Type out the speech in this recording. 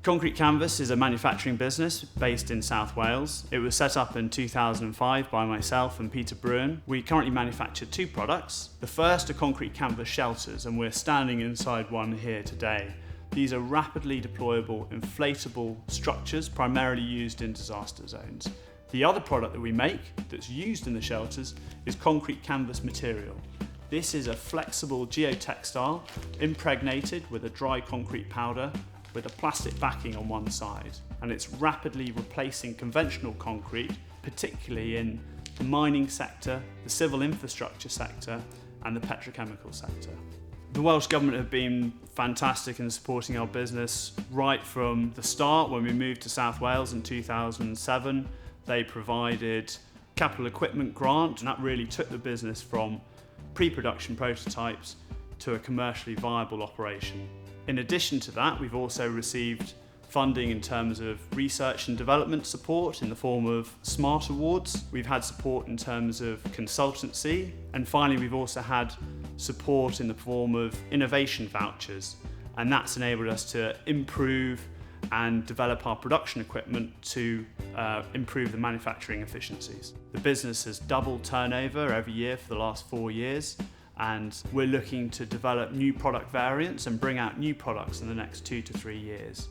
Concrete Canvas is a manufacturing business based in South Wales. It was set up in 2005 by myself and Peter Bruin. We currently manufacture two products. The first are concrete canvas shelters, and we're standing inside one here today. These are rapidly deployable, inflatable structures primarily used in disaster zones. The other product that we make that's used in the shelters is concrete canvas material. This is a flexible geotextile impregnated with a dry concrete powder with a plastic backing on one side, and it's rapidly replacing conventional concrete, particularly in the mining sector, the civil infrastructure sector and the petrochemical sector. The Welsh Government have been fantastic in supporting our business right from the start. When we moved to South Wales in 2007, they provided capital equipment grant, and that really took the business from pre-production prototypes to a commercially viable operation. In addition to that, we've also received funding in terms of research and development support in the form of SMART Awards. We've had support in terms of consultancy, and finally we've also had support in the form of innovation vouchers, and that's enabled us to improve and develop our production equipment to improve the manufacturing efficiencies. The business has doubled turnover every year for the last 4 years, and we're looking to develop new product variants and bring out new products in the next 2 to 3 years.